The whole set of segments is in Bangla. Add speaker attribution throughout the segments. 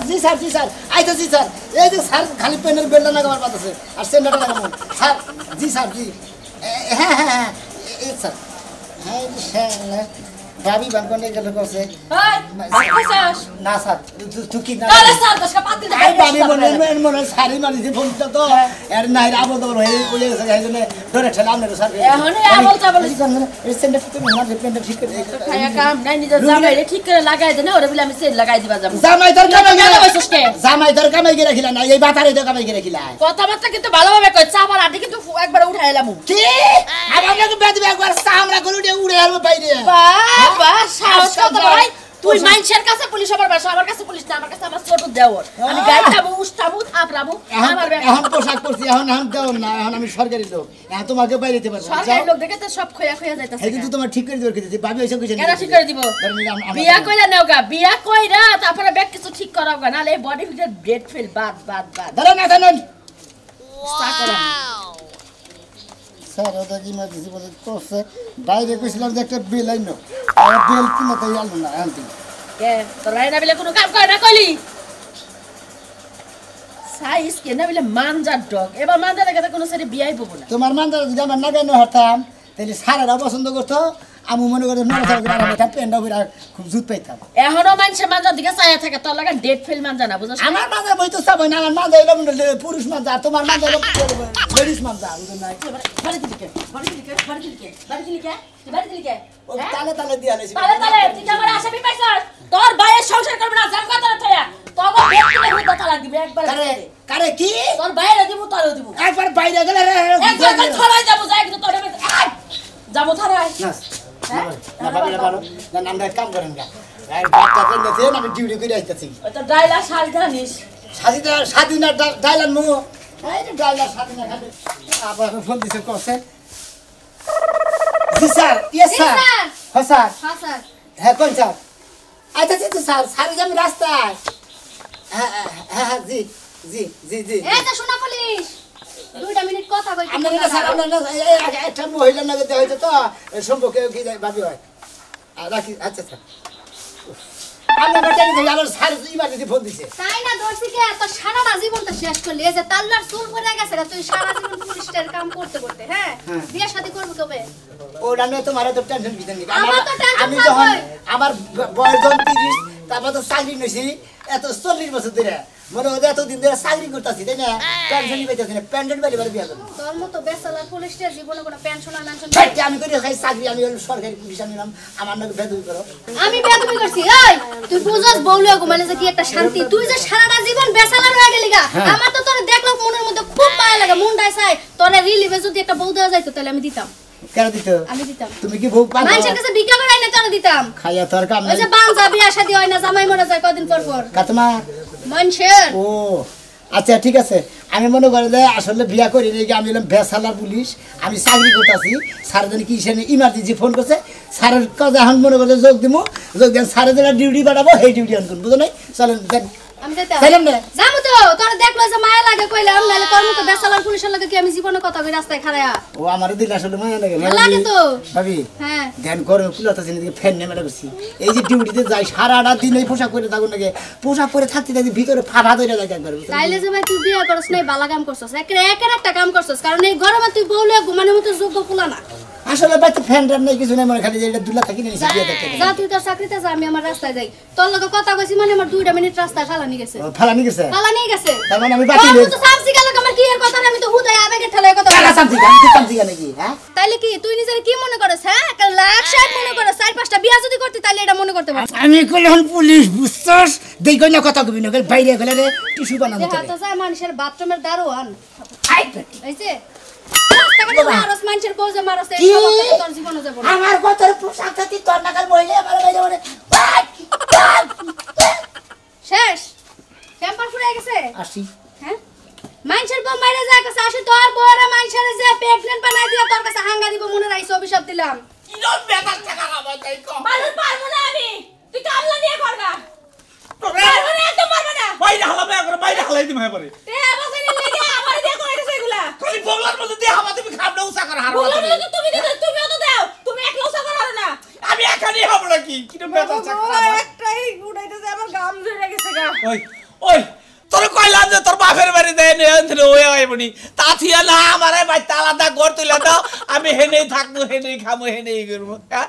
Speaker 1: জি স্যার আইতাছি স্যার এই যে স্যার খালি পেনের বেলটা লাগাবার পাতাছে আর সেন্টারটা লাগাবো স্যার জি স্যার জি হ্যাঁ এই স্যার হ্যাঁ ভাবি বানকনে গেল কইছে না স্যার তুই কি না
Speaker 2: তাহলে স্যার দশটা পাতি দে
Speaker 1: ভাবি মনে সারি মারিছে ফোনটা তো এর নাই আবল দবল হয়ে গেছে এইজন্য ধরে ঠেলা আমনে স্যার
Speaker 2: এখনই আবল চাবল
Speaker 1: এই সেন্টারটা তুমি না পেনটা ঠিক করে
Speaker 2: খায়া কাম নাই নিজে জামাইরে ঠিক করে লাগাই দে না ওরে বলে আমি সেল লাগাই দিবা যাব
Speaker 1: জামাই তোর
Speaker 2: জামাই
Speaker 1: কামাই গিয়ে রাখিলা না এই বাতারে তো কামাই গিয়ে রাখিলা
Speaker 2: কথাবার্তা কিন্তু ভালোভাবে কই চাপার আটি কিন্তু একবার উঠাইলাম
Speaker 1: কি আমাকে বেদবে একবার সামলা করে উড়ে আর বাইরে
Speaker 2: বাবা সাহস কত ভাই তুই মাইনছের কাছে পুলিশ আমার বাসা আমার কাছে পুলিশ না আমার কাছে আমার ছোট দেওর আমি গাইতামু উস্তামু থাপরামু আমার
Speaker 1: এখন পোশাক পরছি এখন দেও না এখন আমি সরকারি লোক এখন তোমাকে বাইরে দিতে পারবো
Speaker 2: সরকারি লোক দেখে তো সব খয়া যাইতাছে
Speaker 1: এই কিন্তু তোমার ঠিক করে দিবার কইতেছি ভাবি এসে কইছে
Speaker 2: কেন ঠিক করে দিব বিয়া কইরা নাওগা বিয়া কইরা তারপরে ব্যাগ কিছু ঠিক করাওগা নালে বডি ফিটের ব্রেড ফিল বাদ
Speaker 1: ধরেন না ধরেন
Speaker 2: স্টার্ট করো
Speaker 1: স্যার ওটা কি মাঝে বলে করছে বাইরে কইছিলাম যে একটা বিল আইনো আর বিল কি মতে আলো না আনতি
Speaker 2: কে তোর রাইনা বিলে কোনো কাম করে না কইলি সাইজ কে না বিলে মানজার ডগ এবার মানজার কাছে কোনো সারি বিয়াই ববো না
Speaker 1: তোমার মানজার যদি আমার নাগানো হতাম তাহলে সারারা পছন্দ করতো আমি মনে করি নরম সারা করে রাখতাম পেন্ডা করে খুব জুত পাইতাম
Speaker 2: এখনো মানুষের মানজার দিকে চাইয়া থাকে তোর লাগা ডেট ফেল মানজা না বুঝছ
Speaker 1: আমার মানজা বই তো সব না আমার মানজা হলো পুরুষ মানজা তোমার মানজা হলো লেডিস মানজা বুঝছ না
Speaker 2: বাড়ি দিকে
Speaker 1: ও তালে দিয়া লাইছি
Speaker 2: তালে তুই আমার আসামি পাইছস তোর ভাইয়ের সংসার করবে না জাম কথা থয়া তোগো ব্যক্তি হইতা তালাক দিবে একবার
Speaker 1: কারে কি
Speaker 2: তোর বাইরে দিব তোরও দিব
Speaker 1: একবার বাইরে গেলে
Speaker 2: একবার থরাই যাব যাই কিন্তু তোর যাবো থরাই
Speaker 1: না ভাবিলে ভালো না আমরা কাম করেন গা আর বাচ্চা কেন দেন আমি ডিউটি করে আইতাছি
Speaker 2: ওই তো ডাইলা শাল জানিস
Speaker 1: স্বাধীনতা ডাইলান মু এই যে ডাইলা স্বাধীনতা খাবে আবার ফোন দিছে কসে জি স্যার ইয়েস স্যার হ্যাঁ স্যার হ্যাঁ কোন স্যার আইতাছি তো স্যার সারি যাম রাস্তায় হ্যাঁ জি
Speaker 3: এই তো শোনা পুলিশ 2 মিনিট কথা কই
Speaker 1: আমরা স্যার আমরা একটা মহিলা নাগে দেয়া হইছে তো সম্পর্কে কি ভাবি হয় রাখি আচ্ছা স্যার আমরা বাটাই দিই আবার স্যার ইমার্জেন্সি ফোন দিছে
Speaker 3: তাই না দর্শি কে এত সারা জীবনটা শেষ করলি এই যে তাল্লার চুল পড়ে গেছে তুই সারা জীবন পুলিশের কাম করতে হ্যাঁ বিয়ে শাদী করব কবে
Speaker 1: ওটা নিয়ে তোমার তো টেনশন দিতেন না আমি
Speaker 3: তো
Speaker 1: যখন আমার বয়স 30 তারপর তো চাকরি নিয়েছি এত 40 বছর ধরে মনে হয় এতদিন ধরে চাকরি করতেছি তাই না টেনশনই পাইতেছি না পেনশন বাড়ি বিয়া করবো
Speaker 3: তোর মতো বেসালার পুলিশের জীবনে কোনো পেনশন আর মেনশন
Speaker 1: আমি করি খাই চাকরি আমি সরকারি পুলিশ আমি নাম আমার নাকি বেদবি করো
Speaker 3: আমি বেদবি করছি এই তুই বুঝছ বউলিয়া ঘুমালে যে কি একটা শান্তি তুই যে সারাটা জীবন বেসালার হয়ে গেলি গা আমার তো তোর দেখলো মনের মধ্যে খুব মায়া লাগে মুন্ডায় চাই তোরে রিলিভে যদি একটা বউ দেওয়া যাইতো তাহলে আমি দিতাম
Speaker 1: কেন দিত
Speaker 3: আমি দিতাম
Speaker 1: তুমি কি বউ পাও
Speaker 3: মানুষের কাছে ভিক্ষা করাই না তোরে দিতাম
Speaker 1: খাইয়া তোর কাম
Speaker 3: ওই যে বাঞ্জা বিয়া শাদী হয় না জামাই মরে যায় কদিন পর
Speaker 1: কাতমা
Speaker 3: মানুষের
Speaker 1: ও আচ্ছা ঠিক আছে আমি মনে করি যে আসলে বিয়া করি নাকি আমি হলাম বেসালার পুলিশ আমি চাকরি করতেছি স্যার জানি কি ইমার্জেন্সি ফোন করছে স্যারের কাজে এখন মনে করলে যোগ দিব যোগ দেন স্যারের যেটা ডিউটি বাড়াবো সেই ডিউটি আন করুন বুঝো নাই চলেন
Speaker 3: আমি যাবো তো তোর দেখলো যে মায়া লাগে কইলাম নাহলে তোর মতো বেসালার পুলিশের লাগে কি আমি জীবনে কথা কই রাস্তায় খাড়ায়া
Speaker 1: ও আমার দিল আসলে মায়া লাগে
Speaker 3: লাগে তো
Speaker 1: ভাবি
Speaker 3: হ্যাঁ
Speaker 1: ধ্যান করো কুলাতাছি নাকি ফ্যান নেমে রাখছি এই যে ডিউটিতে যাই সারাটা দিন এই পোশাক পরে থাকুন নাকি পোশাক পরে থাকতে থাকতে ভিতরে ফাঁপা ধরে যায় একবার
Speaker 3: তাইলে যে ভাই তুই বিয়ে করছ নাই বালা কাম করছস একের একটা কাম করছস কারণ এই গরমে তুই বউলে ঘুমানোর মতো যোগ্য কুলা না
Speaker 1: আসলে বাইতে ফ্যান টান নাই কিছু নাই মানে খালি যে এটা দুলা থাকি না বিয়ে দেখতে
Speaker 3: যা তুই তোর চাকরিতে যা আমি আমার রাস্তায় যাই তোর লগে কথা কইছি মানে আমার 2 মিনিট রাস্তায় ফালানি গেছে
Speaker 1: ফালানি গেছে
Speaker 3: তার
Speaker 1: মানে আমি বাকি
Speaker 3: তুই তো সামসি গেল আমার কি এর কথা আমি তো হুদাই আবেগে ঠেলায় কথা
Speaker 1: কারা সামসি নাকি হ্যাঁ
Speaker 3: তাইলে কি তুই নিজের কি মনে করছ হ্যাঁ একটা লাখ ষাট মনে করছ 4-5টা বিয়া যদি করতে তাইলে এটা মনে করতে পারছ
Speaker 1: আমি কইলাম পুলিশ বুঝছস দেই কইনা কথা কবি না বাইরে গেলে রে টিস্যু বানানো
Speaker 3: দেখা তো যায় মানুষের বাথরুমের দারোয়ান এইছে
Speaker 1: আমার কথার পোশাক থাকি তোর নাকাল মহিলা আমার বাইরে মানে
Speaker 3: শেষ টেম্পার ফুরে গেছে
Speaker 1: আসি
Speaker 3: হ্যাঁ মানুষের বউ মাইরে যায় কাছে আসি তোর বউরা মানুষের যে প্রেগন্যান্ট বানাই দিয়া তোর কাছে হাঙ্গা দিব মনে রাইছ অভিশাপ দিলাম
Speaker 2: কি রকম বেকার টাকা খাবা তাই কো পারুন পারবো না আমি তুই কামলা নিয়ে করগা পারবো না তো পারবো না
Speaker 4: বাইরে হালাবে একবার বাইরে হালাই দিমে পারে
Speaker 2: তে আবাসের লাগি আমার দিয়ে কইতেছ এগুলা
Speaker 4: খালি বগলার মধ্যে দিয়ে হাবা তুমি খাবনা উসা কর হারবা
Speaker 2: বললো তুমি দিতে তুমিও তো দাও তুমি একলা উসা কর না
Speaker 4: আমি এখানেই হব নাকি কি বেকার টাকা
Speaker 2: একটাই উড়াইতেছে আমার গাম যে লেগা
Speaker 4: ওই ওই তোর কইলাম যে তোর বাপের বাড়ি দেয় নে আনতে ওই আইবনি তা থিয়া না আমারে বাইতে আলাদা ঘর তুইলা দাও আমি হেনেই থাকবো হেনেই খামো হেনেই করব হ্যাঁ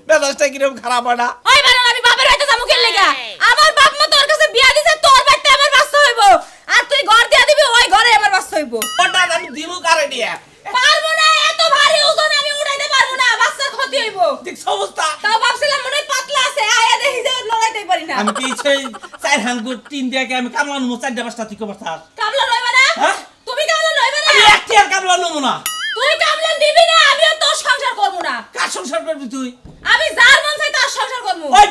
Speaker 4: মেজাজটা কিরকম খারাপ হয় না
Speaker 2: ওই বারণ আমি বাপের বাড়িতে যামু কেন লেগা আমার বাপ মা তোর কাছে বিয়া দিছে তোর বাড়িতে আমার বাচ্চা হইব আর তুই ঘর দিয়া দিবি ওই ঘরে আমার বাচ্চা হইব
Speaker 4: ওটা আমি দিমু কারে দিয়া
Speaker 2: পারবো না এত ভারী ওজন আমি উঠাইতে পারবো না বাচ্চার ক্ষতি হইব
Speaker 4: ঠিক অবস্থা
Speaker 2: তাও ভাবছিলাম মনে হয় পাতলা আছে আয়া দেখি যে লড়াইতে পারি না
Speaker 4: আমি কি সেই চার হাঙ্গুর তিন দিয়া আমি কামলা নমু চারটা পাঁচটা ঠিক করতাম
Speaker 2: কামলা লইবা না
Speaker 4: হ্যাঁ
Speaker 2: তুমি কামলা লইবা না
Speaker 4: আমি একটি আর কামলা নমু না
Speaker 2: তুই কামলা দিবি না আমিও তোর সংসার করব না
Speaker 4: কার সংসার করবি তুই
Speaker 2: আমি যার মন চাই তার সংসার করব
Speaker 4: ওই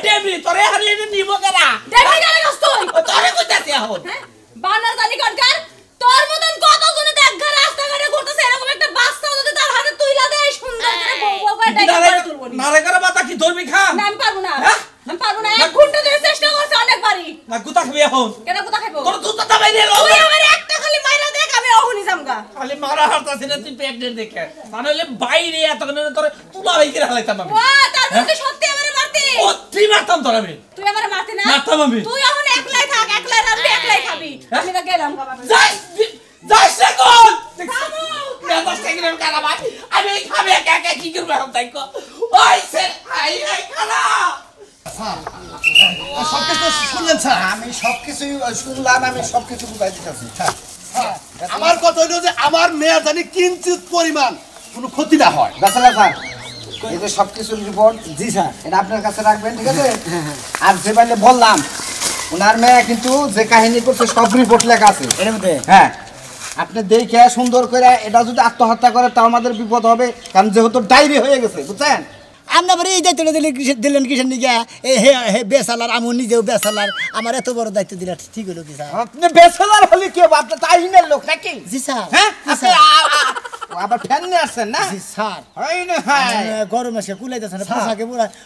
Speaker 4: ডেমরি তোরে হারিয়ে নিব কেনা
Speaker 2: দেখবি কেন গাছ তুই
Speaker 4: তোরে কইতাছি এখন
Speaker 2: হ্যাঁ বানার জানি কনকার তোর মতন কত জনে দেখ ঘর রাস্তাঘাটে ঘুরতেছে এরকম একটা বাচ্চা যদি তার হাতে তুইলা দেয় সুন্দর করে বউ করে ডাইকা করে তুলবো
Speaker 4: নারে করে মাথা কি ধরবি খা
Speaker 2: না আমি পারবো না
Speaker 4: হ্যাঁ?
Speaker 2: আমি পারবো না এক ঘন্টা ধরে চেষ্টা করছি অনেকবারই
Speaker 4: না গুতা খাবি এখন
Speaker 2: কেন কোথা খাইবো
Speaker 4: তোর দুধ তো বাইরে এলো
Speaker 2: তুই আমার একটা খালি মাইরা দেখ আমি অহনি জামগা
Speaker 4: খালি মারা হারতাছিস না তুই প্রেগনেন্ট দেখে তাহলে বাইরে এতক্ষণ তোরে তুলা বাইকে হালাইতাম আমি
Speaker 2: ও তার মানে তুই সত্যি আমারে মারতি
Speaker 4: ও তুই মারতাম তোর আমি
Speaker 2: তুই আমারে মারতি না
Speaker 4: মারতাম আমি।
Speaker 2: তুই এখন একলাই থাক একলাই রাখবি একলাই খাবি আমি তো গেলাম বাবা
Speaker 4: যাই যাই সে কোন মেজাজটা কিরকম খারাপ হয় আমি খাবে একা একা কি করবো এখন তাই কো ওই সে আই খালা
Speaker 1: সবকিছু শুনলেন স্যার আমি সবকিছু শুনলাম আমি সবকিছু বুঝাই দিতেছি
Speaker 5: আমার কথা হলো যে আমার মেয়ের জানি কিঞ্চিত পরিমাণ কোনো ক্ষতি না হয়
Speaker 1: গাছালা স্যার এই যে সবকিছুর রিপোর্ট জি স্যার এটা আপনার কাছে রাখবেন ঠিক আছে আর যে বাইলে বললাম ওনার মেয়ে কিন্তু যে কাহিনী করছে সব রিপোর্ট লেখা আছে এর মধ্যে হ্যাঁ আপনি দেখে সুন্দর করে এটা যদি আত্মহত্যা করে তাও আমাদের বিপদ হবে কারণ যেহেতু ডায়রি হয়ে গেছে বুঝছেন
Speaker 6: আপনার এই দায়িত্ব দিলেন কিসের নিকে হে বেসালার আমি নিজেও বেসালার আমার এত বড় দায়িত্ব দিলে ঠিক হলো কি স্যার
Speaker 1: আপনি বেচেলার হলে কি হবে আপনি তাইনের লোক নাকি
Speaker 6: জি স্যার
Speaker 1: হ্যাঁ
Speaker 6: জি স্যার
Speaker 1: আবার ফ্যান নিয়ে আসছেন না
Speaker 6: জি স্যার
Speaker 1: হয় না হ্যাঁ
Speaker 6: গরম মাসে কুলাইতেছে না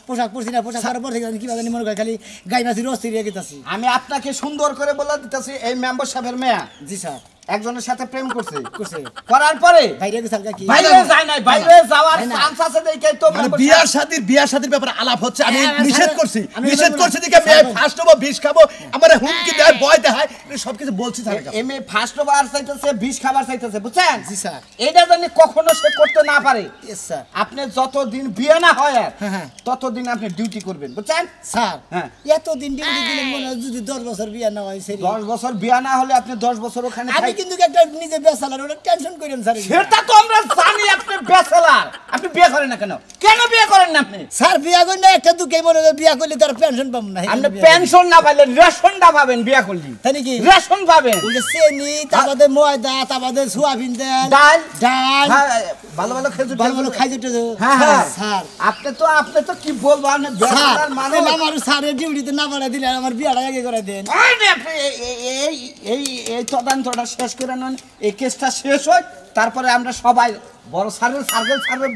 Speaker 6: পোশাক পরছি না পোশাক পরার পর থেকে কিভাবে মনে করে খালি গাই মাছি রস্তি রেখে গেতেছি
Speaker 1: আমি আপনাকে সুন্দর করে বলে দিতেছি এই মেম্বার সাহেবের মেয়ে
Speaker 6: জি স্যার
Speaker 1: একজনের সাথে প্রেম করছে
Speaker 6: করছে
Speaker 1: করার পরে
Speaker 6: বাইরে গেছে কি
Speaker 1: বাইরে যায় নাই বাইরে যাওয়ার চান্স আছে দেখে তো
Speaker 5: মানে বিয়ার শাদির ব্যাপারে আলাপ হচ্ছে আমি
Speaker 6: হ্যাঁ,
Speaker 5: নিষেধ করছি
Speaker 6: আমি
Speaker 5: নিষেধ
Speaker 6: বলবো
Speaker 5: করছি
Speaker 6: না।
Speaker 5: দিকে মেয়ে
Speaker 6: স্যার,
Speaker 5: ফার্স্ট হবো বিষ খাবো আমার হুমকি দেয় ভয় দেয় সবকিছু বলছি স্যার
Speaker 1: এমএ ফার্স্ট বার চাইতেছে বিষ খাবার চাইতেছে বুঝছেন
Speaker 6: জি স্যার
Speaker 1: এইটা জানি কখনো সে করতে না পারে
Speaker 6: ইয়েস স্যার
Speaker 1: আপনি যতদিন বিয়ে না হয় আর
Speaker 6: হ্যাঁ, হ্যাঁ।
Speaker 1: ততদিন আপনি ডিউটি করবেন বুঝছেন
Speaker 6: স্যার
Speaker 1: হ্যাঁ।
Speaker 6: এতদিন ডিউটি দিলেন মনে হয় যদি 10 বছর বিয়ে না হয় সেরি
Speaker 1: 10 বছর বিয়ে না হলে আপনি 10 বছর ওখানে
Speaker 6: আমি কিন্তু একটা নিজে বেসালার ওটা টেনশন করেন স্যার
Speaker 1: সেটা তো আমরা জানি আপনি ব্যাচেলর আপনি বিয়ে করেন না কেন কেন বিয়ে করেন না আপনি
Speaker 6: স্যার বিয়া করলে একটা দুঃখে মনে হয় বিয়া করলে তার পেনশন পাবো না
Speaker 1: আপনি পেনশন না পাইলেন রেশনটা পাবেন বিয়ে করলে
Speaker 6: তাই নাকি
Speaker 1: রেশন পাবেন
Speaker 6: ওই যে চেনি তারপরে ময়দা তারপরে সোয়াবিন দেন
Speaker 1: ডাল
Speaker 6: ডাল
Speaker 1: হ্যাঁ, ভালো ভালো খেজুর
Speaker 6: ভালো ভালো খাই যেতে
Speaker 1: হ্যাঁ হ্যাঁ
Speaker 6: স্যার
Speaker 1: আপনি তো কি বলবো আপনি
Speaker 6: স্যার
Speaker 1: ব্যাচেলর মানুষ
Speaker 6: আমার স্যারের ডিউটিতে না বাড়াই দিলে আমার বিয়াটা আগে করে দেন
Speaker 1: এই নে, আপনি এই তদন্তটা শেষ করে নেন এই কেসটা শেষ হয় তারপরে আমরা সবাই বড় সার্কেল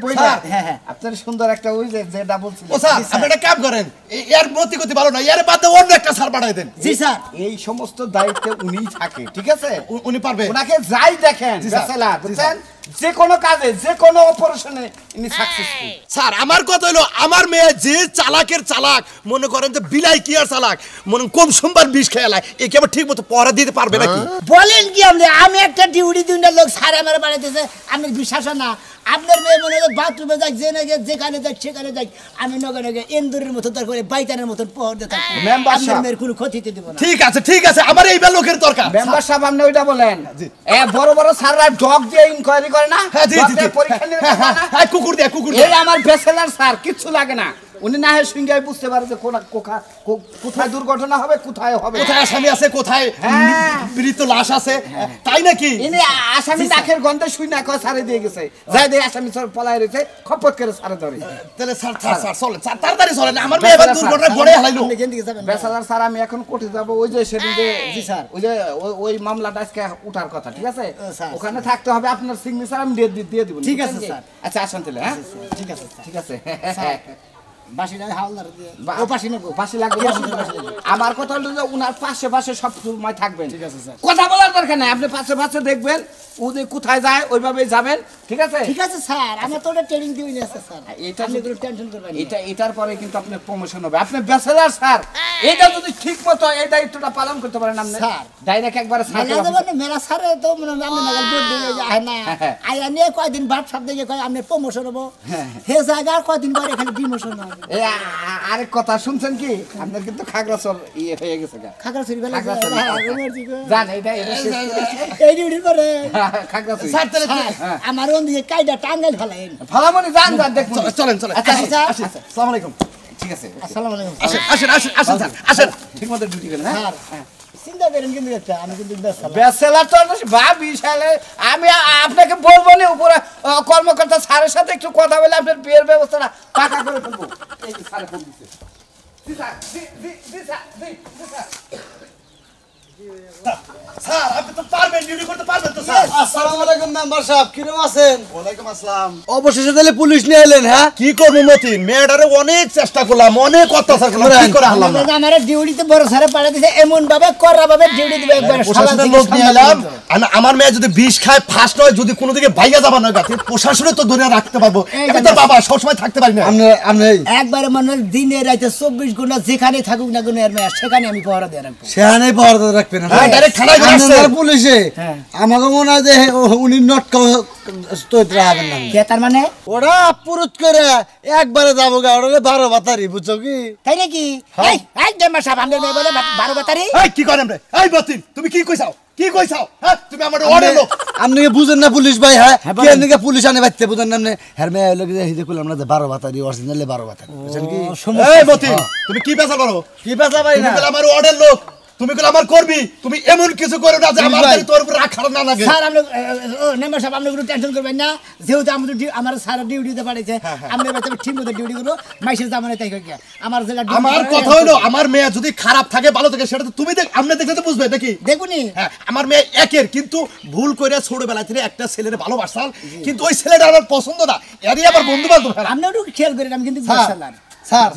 Speaker 1: বই
Speaker 6: স্যার, হ্যাঁ, হ্যাঁ।
Speaker 1: আপনার সুন্দর একটা ওই যে যেটা বলছিলেন
Speaker 5: ও স্যার আপনি একটা কাজ করেন এর প্রতি গতি ভালো না এর বাদে অন্য একটা স্যার পাঠাই দেন
Speaker 6: জি স্যার
Speaker 1: এই সমস্ত দায়িত্বে উনিই থাকে ঠিক আছে
Speaker 5: উনি পারবে
Speaker 1: ওনাকে যাই দেখেন
Speaker 5: জি স্যার,
Speaker 1: ব্যাচেলর,
Speaker 5: জি
Speaker 1: বুঝছেন যে কোনো কাজে যে কোনো অপারেশনে ইনি সাকসেসফুল
Speaker 5: স্যার আমার কথা হলো আমার মেয়ে যে চালাকের চালাক মনে করেন যে বিলাই কি আর চালাক মনে কম সোমবার বিষ খেয়ালায় একে আবার ঠিক মতো পড়া দিতে পারবে নাকি
Speaker 6: বলেন কি আপনি আমি একটা ডিউটি দিনটা লোক স্যার আমার বাড়াইতেছে আমি বিশ্বাস হয় না আপনার মেয়ে মনে হয় বাথরুমে যাক যেখানে যাক সেখানে যাক আমি নগে এন্দুরের মতো তার করে বাইতানের মতন পহর দিয়ে থাকবো
Speaker 1: মেম্বার
Speaker 6: আপনার
Speaker 1: সাহেব।
Speaker 6: মেয়ের কোনো ক্ষতিতে দেবো না
Speaker 5: ঠিক আছে আমার এইবার লোকের দরকার
Speaker 1: মেম্বার সাহেব আপনি ওইটা বলেন
Speaker 5: জি।
Speaker 1: বড় বড় স্যাররা ডগ দিয়ে ইনকোয়ারি করে না
Speaker 5: হ্যাঁ জি
Speaker 1: ডগ
Speaker 5: জি
Speaker 1: দিয়ে পরীক্ষা নিরীক্ষা
Speaker 5: হ্যাঁ
Speaker 1: করে না?
Speaker 5: হ্যাঁ কুকুর দিয়ে
Speaker 1: এই আমার ব্যাচেলর স্যার কিচ্ছু লাগে না উনি না হয় সিঙ্গাই বুঝতে পারে যে কোথায় দুর্ঘটনা হবে কোথায় হবে
Speaker 5: কোথায় আসামি আছে কোথায়
Speaker 1: হ্যাঁ।
Speaker 5: মৃত লাশ আছে তাই নাকি
Speaker 1: ইনি আসামি নাকের গন্ধে শুই না কয় সারে দিয়ে গেছে যাই দিয়ে আসামি সব পলায় রয়েছে খপত করে সারে ধরে
Speaker 5: তাহলে স্যার চলে স্যার তাড়াতাড়ি চলেন আমার মেয়ে এবার দুর্ঘটনা গড়ে হালাইলো
Speaker 6: আপনি কেন দিকে যাবেন
Speaker 1: ব্যাচেলর স্যার আমি এখন কোর্টে যাব ওই যে সেদিন যে
Speaker 6: জি স্যার।
Speaker 1: ওই যে ওই মামলাটা আজকে উঠার কথা ঠিক আছে
Speaker 6: স্যার।
Speaker 1: ওখানে থাকতে হবে আপনার সিগনেচার আমি দিয়ে দিব
Speaker 6: ঠিক আছে, স্যার।
Speaker 1: আচ্ছা আসেন তাহলে হ্যাঁ
Speaker 6: ঠিক আছে স্যার
Speaker 1: ঠিক আছে
Speaker 6: বাসি লাগে হাওলদার দিয়ে
Speaker 4: বা-
Speaker 6: ও পাশে নেবো
Speaker 4: পাশে লাগবে, পাশে লাগবে। আমার কথা হলো যে উনার পাশে পাশে সব সময় থাকবেন।
Speaker 6: ঠিক আছে, স্যার।
Speaker 4: কথা বলার দরকার নাই, আপনি পাশে পাশে দেখবেন, উনি কোথায় যায় ওইভাবেই যাবেন, ঠিক আছে?
Speaker 6: ঠিক আছে স্যার আমি তো ওটা ট্রেনিং দিয়ে নিয়েছি স্যার
Speaker 4: এটা
Speaker 6: আপনি
Speaker 4: যদি-
Speaker 6: কোনো টেনশন করবেন না
Speaker 4: এটার পরে কিন্তু আপনার প্রমোশন হবে। আপনি ব্যাচেলার স্যার, এটা যদি ঠিক মতো এই দায়িত্বটা পালন করতে পারেন আপনি
Speaker 6: স্যার।
Speaker 4: ডাইরেক্ট একবারে স্যার
Speaker 6: মেলা দেবেন মেলা স্যারে তো মানে আমি নাগাল বোর্ড দিয়ে যায় না
Speaker 4: হ্যাঁ।
Speaker 6: আয়া নিয়ে কয়দিন বাদ সব দিকে কয় আপনি প্রমোশন হবো হে জায়গা আর কয়দিন পরে এখানে ডিমোশন হবে
Speaker 4: আরেক কথা শুনছেন কি, আপনার কিন্তু খাগড়াছড় ইয়ে হয়ে গেছে গা।
Speaker 6: খাগড়াছড়ি বেলা
Speaker 4: খাগড়াছড়ি। জান এটা শেষ করে
Speaker 6: এই ডিউটির পরে
Speaker 4: খাগড়াছড়ি
Speaker 6: স্যার তাহলে আমার ওদিকে কাইটা টাঙ্গাইল ফেলাইন
Speaker 4: ভালামনি যান যান দেখুন।
Speaker 5: চলেন চলেন
Speaker 4: আচ্ছা,
Speaker 6: আচ্ছা।
Speaker 5: আসেন, আসসালামু আলাইকুম।
Speaker 4: ঠিক আছে,
Speaker 6: আসসালামু আলাইকুম
Speaker 5: আসেন আসেন আসেন আসেন স্যার আসেন।
Speaker 4: ঠিক মতো ডিউটি করেন। হ্যাঁ
Speaker 6: স্যার চিন্তা করেন কিন্তু একটা আমি কিন্তু ব্যস্ত
Speaker 4: ব্যাচেলার তো ভাবি সালে আমি আপনাকে বলবো না, উপরে কর্মকর্তা স্যারের সাথে একটু কথা বলে আপনার বিয়ের ব্যবস্থাটা পাকা করে ফেলবো। এই যে স্যার ফোন দিচ্ছে। জি স্যার, জি স্যার, জি স্যার।
Speaker 5: স্যার আপনি তো পারবেন, ডিউটি করতে পারবেন তো স্যার?
Speaker 7: আসসালামু আলাইকুম মেম্বার সাহেব, কিরকম আছেন?
Speaker 5: ওয়ালাইকুম আসসালাম।
Speaker 7: অবশেষে তাহলে পুলিশ নিয়ে এলেন, হ্যাঁ?
Speaker 5: কি করবো মতিন, মেয়েটারে অনেক চেষ্টা করলাম, অনেক অত্যাচার করলাম, কি করে হারলাম না।
Speaker 6: আমার ডিউটিতে বড় স্যারে পাঠিয়ে দিয়েছে এমন ভাবে করা ভাবে ডিউটি দিবে একবার
Speaker 5: প্রশাসনের লোক নিয়ে এলাম, আমার মেয়ে যদি বিষ খায় ফার্স্ট নয়, যদি কোনো দিকে বাইরে যাবা না গাছে, প্রশাসনে তো ধরে রাখতে পারবো। আমি তো বাবা সবসময় থাকতে পারি না।
Speaker 7: আপনি
Speaker 6: একবারে মনে হয় দিনে রাতে 24 ঘন্টা যেখানে থাকুক না কোনো এর মেয়ে সেখানে আমি পহরা দিয়ে রাখবো
Speaker 7: সেখানেই পাওয়ার রাখবেন,
Speaker 5: হ্যাঁ, direct থানায় করে আসছে।
Speaker 7: আপনার পুলিশে
Speaker 6: হ্যাঁ।
Speaker 7: আমাকে মনে হয় যে উনি নট তৈরি হবেন না।
Speaker 6: কে তার মানে
Speaker 7: ওরা পুরুত করে একবারে যাবো গা, ওরা 12 বাতারি, বুঝছো কি?
Speaker 6: তাই নাকি এই এই মেম্বার সাহেব আমাদের মেয়ে বলে 12 বাতারি
Speaker 5: এই কি করেন রে? এই মতিন তুমি কি কইছাও? কি কইছাও? হ্যাঁ তুমি আমার অর্ডার লোক।
Speaker 7: আপনি কি বুঝেন না পুলিশ ভাই? হ্যাঁ,
Speaker 6: হ্যাঁ,
Speaker 7: কি
Speaker 6: বলেন।
Speaker 7: এদিকে পুলিশ আনে বাইতে বুঝেন না আপনি? হ্যাঁ মেয়ে হলো কি হিদে করলাম না যে 12 বাতারি, অরিজিনালি 12 বাতারি, বুঝছেন কি?
Speaker 5: এই মতিন তুমি কি পেশা করো?
Speaker 7: কি বাঁচা ভাই
Speaker 5: তুমি
Speaker 7: না?
Speaker 5: বলে আমার অর্ডার লোক, তুমি বলে আমার কর্মী, তুমি এমন কিছু করো না যে আমার
Speaker 7: ভাই।
Speaker 5: বাড়ি তোর উপর রাগ খারাপ না লাগে।
Speaker 6: স্যার আপনি মেম্বার সাহেব আপনি কোনো টেনশন করবেন না যেহেতু আমাদের আমার স্যার ডিউটিতে পাঠিয়েছে আমরা ঠিক মতো ডিউটি করবো মাইসের জামানে তাই গিয়া আমার যেটা duty
Speaker 5: আমার
Speaker 6: করে,
Speaker 5: কথা হলো আমার মেয়ে যদি খারাপ থাকে ভালো থাকে সেটা তো তুমি আপনি দেখলে তো বুঝবে নাকি?
Speaker 6: দেখুনি
Speaker 5: হ্যাঁ আমার মেয়ে একের, কিন্তু ভুল করে ছোটবেলা থেকে একটা ছেলের ভালোবাসাল, কিন্তু ওই ছেলেটা আমার পছন্দ না, এরই আবার বন্ধু বান্ধব।
Speaker 6: আপনি একটু খেয়াল করেন আমি কিন্তু
Speaker 7: স্যার,
Speaker 6: স্যার
Speaker 7: স্যার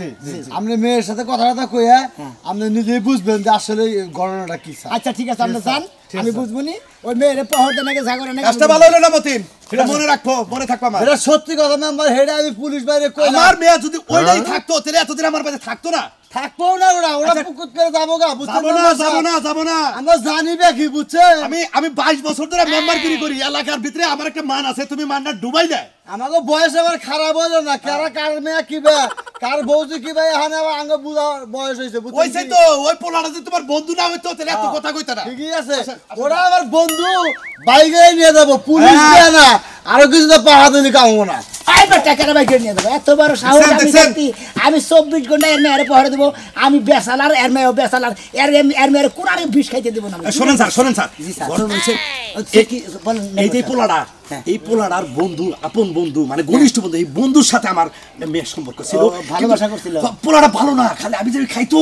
Speaker 7: আপনি মেয়ের সাথে কথা কইয়া আপনি নিজেই বুঝবেন যে আসলে ঘটনাটা কি। স্যার
Speaker 6: আচ্ছা ঠিক আছে আপনি যান আমি বুঝবো নি ওই মেয়ের পহরতে নাকি জাগরে নাকি
Speaker 5: কাজটা ভালো হলো না মতিন, সেটা মনে রাখবো, মনে থাকবো আমার।
Speaker 7: এটা সত্যি কথা মেম্বার, হেডে আমি পুলিশ বাইরে কইলাম।
Speaker 5: আমার মেয়ে যদি ওইটাই থাকতো তাহলে এতদিন আমার কাছে থাকতো না।
Speaker 7: থাকবো না, ওরা পুকুর করে যাবো গা, বুঝছেন?
Speaker 5: যাবো না, যাবো না, যাবো না।
Speaker 7: আমরা জানি কি বুঝছেন?
Speaker 5: আমি 22 বছর ধরে মেম্বারগিরি করি, এলাকার ভিতরে আমার একটা মান আছে, তুমি মানটা ডুবাই দেয়।
Speaker 7: আমাকে বয়স আবার খারাপ হলো না, কারা কার মেয়ে কি বে, কার বউজি কি ভাই, এখানে আবার আঙ্গ বুঝা বয়স হয়েছে, বুঝছেন
Speaker 5: ওইসে
Speaker 7: কি?
Speaker 5: তো ওই পোলাটা যদি তোমার বন্ধু না হইতো তাহলে এত কথা কইতা না।
Speaker 7: ঠিকই আছে, ওরা আমার বন্ধু, বাইকে নিয়ে যাবো, পুলিশ
Speaker 5: হ্যাঁ।
Speaker 7: দিয়ে না, আরো কিছু তো পাহা দিলি কামবো না।
Speaker 6: আইবার টাকা বাইকে নিয়ে দেবো এত বড় সাহস
Speaker 5: দেখছেন,
Speaker 6: আমি
Speaker 5: দেখছেন?
Speaker 6: সত্যি আমি 24 ঘন্টা এর মেয়ের পহরে দেবো আমি বেসালার এর মেয়েও বেসালার এর মেয়ের কোন আমি বিষ খাইতে দেবো না আমি।
Speaker 5: শোনেন স্যার
Speaker 6: জি স্যার।
Speaker 5: ঘটনা হয়েছে
Speaker 6: কি বলেন
Speaker 5: এই যে পোলাটা, এই পোলাটার বন্ধু, আপন বন্ধু মানে ঘনিষ্ঠ বন্ধু, এই বন্ধুর সাথে আমার মেয়ের সম্পর্ক ছিল,
Speaker 6: ও, ভালোবাসা
Speaker 5: কিন্তু
Speaker 6: করছিল।
Speaker 5: পোলাটা ভালো না, খালি আমি যে খাইতো,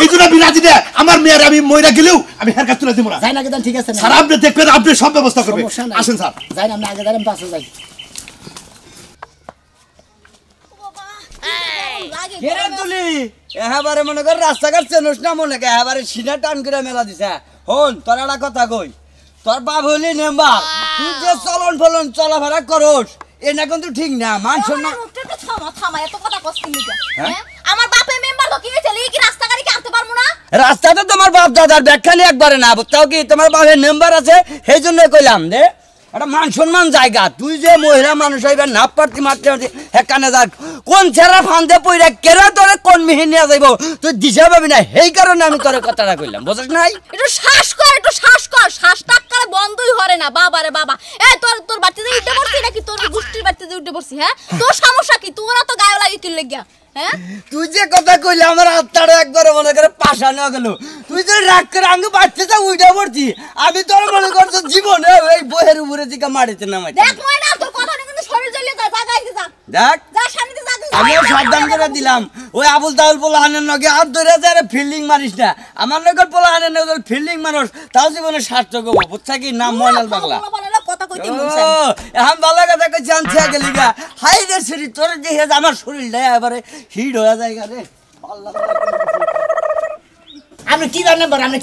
Speaker 5: এই জন্য আমি রাজি না, আমার মেয়ের আমি মইরা গেলেও আমি হের কাছ তুলে দিব না।
Speaker 6: যাই না কেন ঠিক আছে না
Speaker 5: স্যার আপনি দেখবেন, আপনি সব ব্যবস্থা করবেন।
Speaker 6: সমস্যা নাই।
Speaker 5: আসেন স্যার।
Speaker 6: যাই না আমি আগে যাই পাশে যাই
Speaker 8: কেরে তুলি এবারে মনে কর রাস্তাঘাট চেনস না মনে কে এবারে সিনা টান করে মেলা দিছে। হন তোর একটা কথা কই, তোর বাপ হইলি মেম্বার, তুই যে চলন ফলন চলাফেরা করস এটা কিন্তু ঠিক না। মানুষ না
Speaker 3: আমার বাপে মেম্বার কি হয়েছে কি রাস্তা গাড়ি কি আনতে পারবো না?
Speaker 8: রাস্তাটা তোমার বাপ দাদার ব্যাখ্যানি একবারে না, তাও কি তোমার বাপের মেম্বার আছে সেই জন্য কইলাম দে একটা মান সম্মান জায়গা। তুই যে মহিলা মানুষ হইবে না পারতি মারতে মারতে হেকানে যাক, কোন ছেড়া ফান্দে পইরা কেরা তোরে কোন মিহি নিয়ে যাইব তুই দিশা পাবি না, সেই কারণে আমি তোর কথাটা কইলাম, বুঝছ নাই?
Speaker 3: একটু শ্বাস কর শ্বাস টাক্কারে বন্ধই হরে না। বাবারে বাবা, এই তোর বাড়িতে যে উঠে পড়ছি নাকি তোর গোষ্ঠীর বাড়িতে যে উঠে পড়ছি? হ্যাঁ তোর সমস্যা কি? তোরা তো গায়ে লাগি কি লাগিয়া? হ্যাঁ
Speaker 8: তুই যে কথা কইলে আমার আত্মাটা একবার মনে করে পাশানো গেল। তুই যে রাগ করে আঙ্গ বাচ্চাটা উইডা পড়ছি, আমি তোর মনে করছো জীবনে এই বইয়ের উপরে দিকে মারিতে নামাই।
Speaker 3: দেখ ময়না তোর কথা কিন্তু শরীর জ্বলিয়ে যায়, যা গাইতে যা
Speaker 8: দেখ
Speaker 3: যা শান্তিতে যা।
Speaker 8: আমিও সাবধান করে দিলাম, ওই আবুল তাউল পোলাহানের নগে হাত ধরে যায় ফিল্ডিং মারিস না। আমার নগর পোলাহানের নগর ফিল্ডিং মানুষ তাও জীবনে সার্থক হবো, বুঝছা কি? নাম ময়নাল বাংলা।
Speaker 2: কথা কইতে
Speaker 8: ও,
Speaker 2: মনছেন
Speaker 8: এখন ভালো কথা কইছি আনছি আগে লিগা হাই রে শরীর তোর যে আমার শরীরটা এবারে হিট হয়ে যায় রে আল্লাহ
Speaker 6: আপনি কিবা নাম্বার আপনি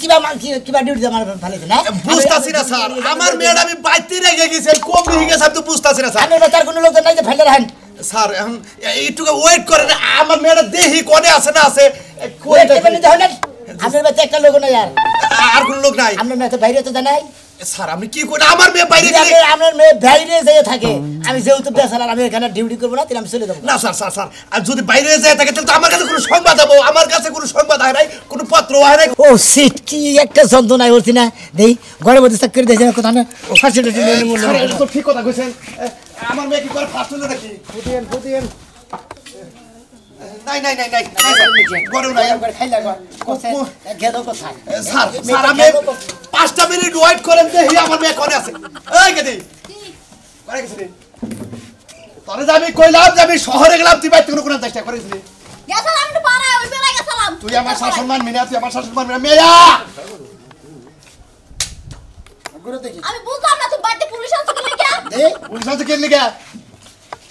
Speaker 6: কিবা ডিউটি আমার ভালো না
Speaker 5: বুঝতাছি না স্যার আমার মেয়ের আমি বাইতে রেখে গেছি কম হয়ে গেছে আমি তো বুঝতাছি না স্যার
Speaker 6: আপনি তার কোনো লোক নাই যে ফেলে রাখেন
Speaker 5: স্যার এখন একটু ওয়েট করেন আমার মেয়েটা দেহি কোনে আছে না আছে
Speaker 6: আপনার বাচ্চা একটা লোক নাই
Speaker 5: আর কোন লোক নাই
Speaker 6: আপনার মেয়ে তো বাইরে তো জানাই
Speaker 5: স্যার আপনি কি করেন আমার মেয়ে বাইরে গেলে
Speaker 6: আপনার মেয়ে বাইরে যেয়ে থাকে আমি যেহেতু বেসালার আমি এখানে ডিউটি করবো না তাহলে আমি চলে যাবো
Speaker 5: না স্যার স্যার স্যার আর যদি বাইরে যায় থাকে তাহলে তো আমার কাছে কোনো সংবাদ হবে আমার কাছে কোনো সংবাদ হয় নাই কোনো পত্র হয় নাই
Speaker 6: ও সিট কি একটা যন্ত্রণায় করছি না দেই ঘরের মধ্যে চাকরি দিয়েছে কথা না ফার্স্ট
Speaker 5: স্যার এটা তো ঠিক কথা কইছেন আমার মেয়ে কি করে ফার্স্ট হলো নাকি বুঝিয়েন নাই নাই নাই নাই গরম নাই
Speaker 6: খাইলা গেদো কোথায়
Speaker 5: স্যার স্যার আমি 5টা মিনিট ওয়েট করেন দেখি আমার মেয়ে কোনে আছে এই গেদি কোনে গেছিস তোরে যে আমি কইলাম যে আমি শহরে গেলাম তুই বাইতে কোনো চেষ্টা করেছিলি
Speaker 2: গেছালাম একটু পাড়ায় ওই বেলা গেছালাম
Speaker 5: তুই আমার শাসন মানবি না তুই আমার শাসন মানবি না মেয়া
Speaker 6: গুরু দেখি
Speaker 2: আমি বুঝলাম না তুই বাড়িতে পুলিশ আনছ কি লাগা
Speaker 5: পুলিশ আছে কেন লিগা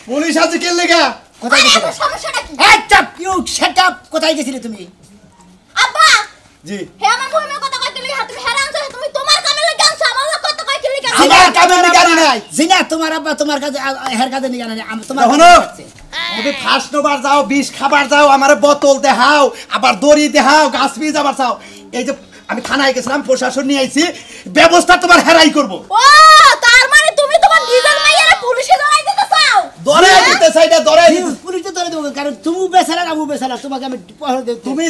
Speaker 5: পুলিশ আছে কেন লিগা
Speaker 6: কোথায় গেছিলে
Speaker 2: সমস্যাটা কি
Speaker 6: একটা ইউ শাট আপ কোথায় গেছিলে তুমি
Speaker 2: আব্বা
Speaker 5: জি
Speaker 2: হে আমার বউয়ের কথা কইতে লাগা তুমি হেরান আনছ তুমি তোমার কামে লাগা আনছ আমার কথা কইতে লাগা
Speaker 5: আমার কামে নিগারি নাই
Speaker 6: জিনা তোমার আব্বা তোমার কাছে হের কাছে নিগানি তোমার
Speaker 5: দেখো তুমি ফার্স্ট নোবার যাও বিষ খাবার যাও আমার বোতল দেখাও আবার দড়ি দেখাও গাছ বীজ আবার চাও এই যে আমি থানায় গেছিলাম প্রশাসন নিয়ে আইছি ব্যবস্থা তোমার হেরাই করব
Speaker 2: ও তার মানে তুমি তোমার নিজের মাইয়ারে পুলিশে ধরাই দিতে চাও
Speaker 5: দরে দিতে চাইটা দরে
Speaker 6: পুলিশে ধরে দেবো কারণ তুমি বেসালা আবু বেসালা তোমাকে আমি পহর দেব
Speaker 5: তুমি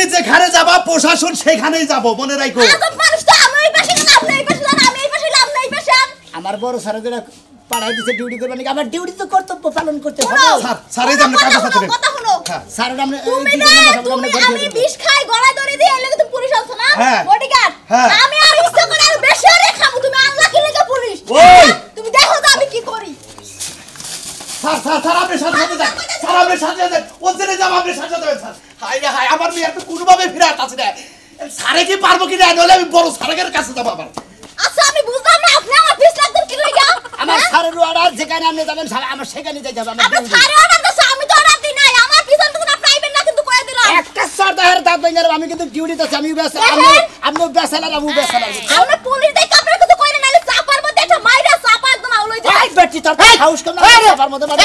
Speaker 5: যেখানে যাবা প্রশাসন সেখানেই যাব মনে রাখো
Speaker 2: আজব মানুষ তো আমি ওই পাশে না আপনি এই পাশে যান আমি এই পাশে লাভ নাই পাশে
Speaker 6: আমার বড় সারাদিন পাড়ায় দিতে ডিউটি করবে নাকি আমার ডিউটি তো কর্তব্য পালন করতে হবে
Speaker 5: স্যার স্যার এই যে আমরা কাগজ আছে
Speaker 2: কথা শুনো
Speaker 6: স্যার আমরা
Speaker 2: তুমি না তুমি আমি বিষ খাই গলায় ধরে দিয়ে এলে তুমি পুলিশ আনছ না
Speaker 5: হ্যাঁ।
Speaker 2: বডিগার্ড
Speaker 5: হ্যাঁ।
Speaker 2: আমি আর ইচ্ছা করে আর বেশি আরে খাবো তুমি আনলা কি লাগা পুলিশ
Speaker 5: ওই!
Speaker 2: তুমি দেখো তো আমি কি করি
Speaker 5: স্যার স্যার স্যার আপনি সাথে সাথে যান স্যার আপনি সাথে যান ওখানে যাব আপনি সাথে যাবেন স্যার হাই রে হাই আমার মেয়ে একটু কোনোভাবে ফিরাত আছে না স্যারে কি পারবো কি না নলে আমি বড় স্যারের কাছে যাব আবার
Speaker 2: আচ্ছা আমি বুঝলাম না আপনি আমার বিষ লাগতে কি লাগা
Speaker 6: আমার স্যারের অর্ডার যেখানে আপনি যাবেন স্যার আমার সেখানে যাইতে হবে আমার
Speaker 2: আপনি ছাড়ে অর্ডার দিছ আমি তো অর্ডার দিই নাই আমার পিছন পিছন আপনি আইবেন না কিন্তু কই দিলাম
Speaker 6: একটা সর্দার দাঁত ভেঙে আমি কিন্তু ডিউটিতে আছি আমি বেসালা আমি বেসালা আবু বেসালা
Speaker 2: আমরা পুলিশ দেই কাপড় কিছু কই না নালে চাপার মধ্যে একটা মাইরা চাপা একদম আউলই যায়
Speaker 6: এই বেটি তোর হাউস কেন চাপার মধ্যে মারি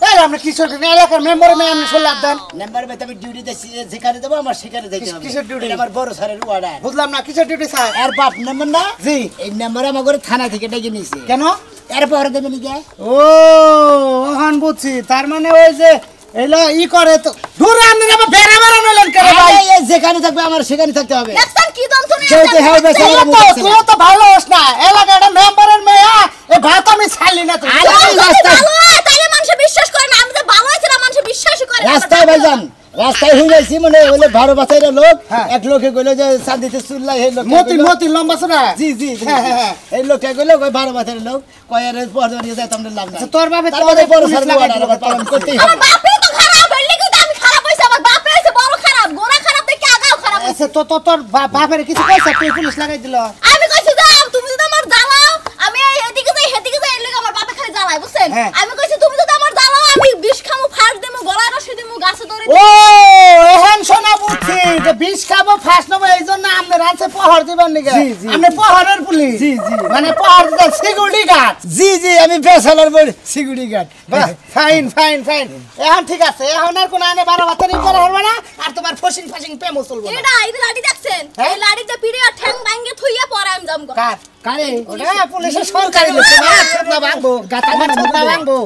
Speaker 1: এই আমরা কিশোর এলাকার মেম্বারে মেয়ে আমি শুনলাম দেন
Speaker 6: নাম্বার বাইতে আমি ডিউটিতে যেখানে দেবো আমার সেখানে যাইতে হবে
Speaker 1: কিসের duty?
Speaker 6: এটা আমার বড় স্যারের অর্ডার
Speaker 1: বুঝলাম না কিসের ডিউটি স্যার
Speaker 6: এর বাপ নাম্বার না
Speaker 1: জি।
Speaker 6: এই নাম্বারে আমার ঘরে থানা থেকে ডেকে নিয়েছে
Speaker 1: কেন
Speaker 6: এর পরে দেবে নাকি
Speaker 1: ও ওখান বুঝছি তার মানে ওই যে এলো ই করে তো দূরে আপনি আবার বেড়া বেড়া নিলেন কেন ভাই
Speaker 6: যেখানে থাকবে আমার সেখানে থাকতে হবে
Speaker 2: দেখছেন কি যন্ত্রণা
Speaker 6: যেহেতু হ্যাঁ বেসালা আবু বেসালা।
Speaker 1: তুই তো ভালো হোস না এলাকার মেম্বারের মেয়ে এই ভাত আমি ছাড়লি না তুই
Speaker 2: তাইলে মানুষ বিশ্বাস করে না আমি যে ভালো আছি না মানুষ বিশ্বাসই করে না।
Speaker 6: রাস্তায় ভাইজান রাস্তায় হয়ে যাইছি মানে বলে 12 বছরের লোক এক লোকে কইলো যে চাঁদিতে চুল্লাই এই লোক
Speaker 1: মতি লম্বা ছোড়া
Speaker 6: জি জি জি।
Speaker 1: হ্যাঁ, হ্যাঁ, হ্যাঁ।
Speaker 6: এই লোকটা কইলো কই 12 বছরের লোক কয় এর পর নিয়ে যায় তোমরা লাভ না
Speaker 1: তোর বাপে
Speaker 6: তারপরে
Speaker 1: তোর
Speaker 6: বড়
Speaker 1: পুলিশ
Speaker 6: স্যার
Speaker 1: লাগাই
Speaker 6: অর্ডার
Speaker 1: দিল,
Speaker 6: পালন করতেই
Speaker 2: আমার
Speaker 6: হবে
Speaker 2: বাপরে তো খারাপ হইলে কিন্তু আমি খারাপ হইছে আমার বাপরে হইছে বড় খারাপ গোরা খারাপ দেখে আগাও খারাপ হইছে।
Speaker 1: আচ্ছা তো তোর বাপের কিছু কইছে তুই পুলিশ লাগাই দিল
Speaker 2: আমি কইছি যাও তুমি যদি আমার জ্বালাও আমি এদিকে যাই হেদিকে যাই এর লাগি আমার বাপে খালি জ্বালায় বুঝছেন
Speaker 1: হ্যাঁ।
Speaker 2: আমি কইছি তুমি যদি আমার জ্বালাও আমি বিষ খামু ফাঁস দেমু গলায় রশি দেমু গাছে দড়ি
Speaker 1: ও এখন শোনা বুঝছি যে বিষ খাবো ফাঁস নেবো এই জন্য আপনার আছে পহর দিবেন নাকি
Speaker 6: জি, জি।
Speaker 1: আপনি পহরের পুলিশ
Speaker 6: জি, জি।
Speaker 1: মানে পহর দিতে সিকিউরিটি গার্ড
Speaker 6: জি জি আমি বেসালার বড় security guard
Speaker 1: fine fine fine এখন ঠিক আছে এখন আর কোনো আনে 12 বাতারি করা হবে না আর তোমার ফসিং প্রেমও চলবে না
Speaker 2: এটা এই লাড়ি দেখছেন এই লাড়িতে পিড়ে আর ঠ্যাং ভাঙ্গে থইয়া পরে আমি যাম গো।
Speaker 1: কার
Speaker 6: কারে
Speaker 1: ওটা পুলিশের সরকারি লোক না ছোটনা ভাঙবো আমার ছোটনা ভাঙবো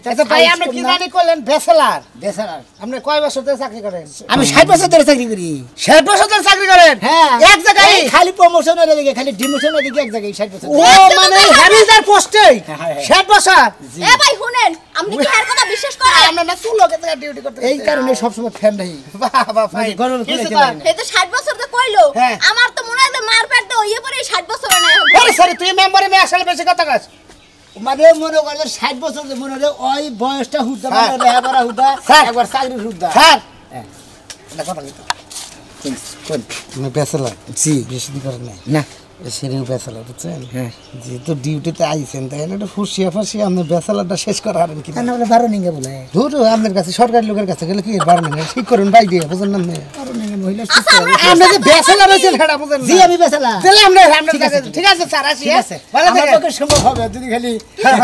Speaker 1: আচ্ছা ভাই আপনি কি জানি করলেন বেসেলার
Speaker 6: বেসালার
Speaker 1: আপনি কয় বছর ধরে চাকরি করেন
Speaker 6: আমি 60 বছর ধরে চাকরি করি
Speaker 1: 60 বছর ধরে চাকরি করেন
Speaker 6: হ্যাঁ
Speaker 1: এক জায়গায়
Speaker 6: এই খালি প্রমোশনের দিকে খালি ডিমোশনের দিকে এক জায়গায় 60 বছর
Speaker 1: ও মানে হ্যাভিজার পোস্টে 60 বছর
Speaker 2: এ ভাই শুনেন আপনি কি আর কথা বিশ্বাস করেন
Speaker 1: আমরা না চুলো কে ডিউটি করতে
Speaker 6: এই কারণে সবসময় ফ্যান নাই
Speaker 1: বাবা ভাই
Speaker 6: গরম করে
Speaker 1: কিছু
Speaker 6: খেতে
Speaker 1: তো-
Speaker 6: পারি না।
Speaker 2: এই তো 60 বছর তো কইলো
Speaker 1: হ্যাঁ।
Speaker 2: আমার তো মনে হয় যে মার পেট তো ইয়ে পরে 60 বছর না এখন
Speaker 1: আরে সরি তুই মেম্বারে মে আসলে বেশি কথা কাজ
Speaker 6: মানে মনে করে 60 বছর যে মনে হয় ওই বয়সটা হুদা
Speaker 1: হ্যাঁ।
Speaker 6: মানে লেহাপড়া হুদা
Speaker 1: স্যার।
Speaker 6: একবার চাকরির হুদা
Speaker 1: স্যার
Speaker 6: কোন
Speaker 1: আমি বেসেলার
Speaker 6: জি
Speaker 1: বেশি দি করেন নাই
Speaker 6: না সেরিও বেসালা বুঝছেন যেহেতু ডিউটিতে আইছেন তাই না একটু ফুসিয়া ফাঁসিয়া আপনি বেসালাটা শেষ করা হারেন কি না বলে 12 নিঙ্গে বলে ধুর আপনার কাছে সরকারি লোকের কাছে গেলে কি 12 নিঙ্গে ঠিক করুন ভাই দিয়ে বুঝেন না 12 নিঙ্গে মহিলা আমরা যে বেসালা রয়েছেন সেটা বুঝেন জি আমি বেসালা তাহলে আমরা ঠিক আছে স্যার আসি ভালো থাকে আমাকে সম্ভব হবে যদি খালি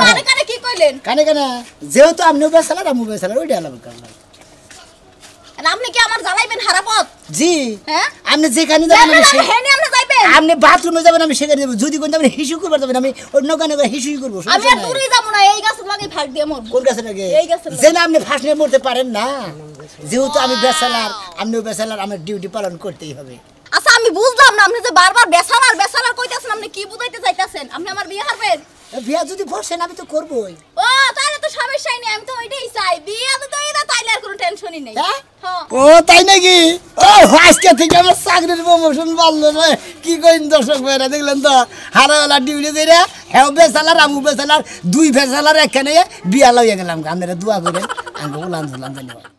Speaker 2: কানে কানে কি কইলেন
Speaker 6: কানে কানে যেহেতু আপনিও বেসালা আমিও বেসালা ওইটা আলাদা করলাম
Speaker 2: আপনি কি আমার জ্বালাইবেন হারাপথ
Speaker 6: জি
Speaker 2: হ্যাঁ
Speaker 6: আপনি যেখানে যাবেন আমি সেই
Speaker 2: হেনে আমরা যাইবেন
Speaker 6: আপনি বাথরুমে যাবেন আমি সেখানে যাব যদি কোন যাবেন হিসু করবার যাবেন আমি অন্য কানে হিসু করব
Speaker 2: আমি আর দূরে যাব না এই গাছের লাগি ফাঁক দিয়ে মরব
Speaker 6: কোন গাছে লাগে
Speaker 2: এই গাছের
Speaker 6: যে না আপনি ফাঁস নিয়ে মরতে পারেন না যেহেতু আমি বেসালার আপনিও বেসালার আমার ডিউটি পালন করতেই হবে
Speaker 2: আচ্ছা আমি বুঝলাম না আপনি যে বারবার বেসালার কইতাছেন আপনি কি বুঝাইতে চাইতাছেন আপনি আমার বিয়ে হারবেন
Speaker 6: বিয়া যদি বসেন আমি তো করবই
Speaker 2: ও তাহলে তো সমস্যাই নেই আমি তো ওইটাই চাই বিয়ে তো এটা তাইলে আর কোনো টেনশনই নেই
Speaker 6: হ্যাঁ
Speaker 2: হ্যাঁ
Speaker 6: ও তাই নাকি ও আজকে থেকে আমার চাকরির প্রমোশন বাড়লো রে কি কইন দর্শক ভাইরা দেখলেন তো হারাওয়ালা ডিউটি দিয়ে হ্যাঁ বেসালার আমু বেসালার দুই বেসালার এখানে বিয়া লইয়া গেলাম আপনারা দোয়া করেন আমি বললাম ধন্যবাদ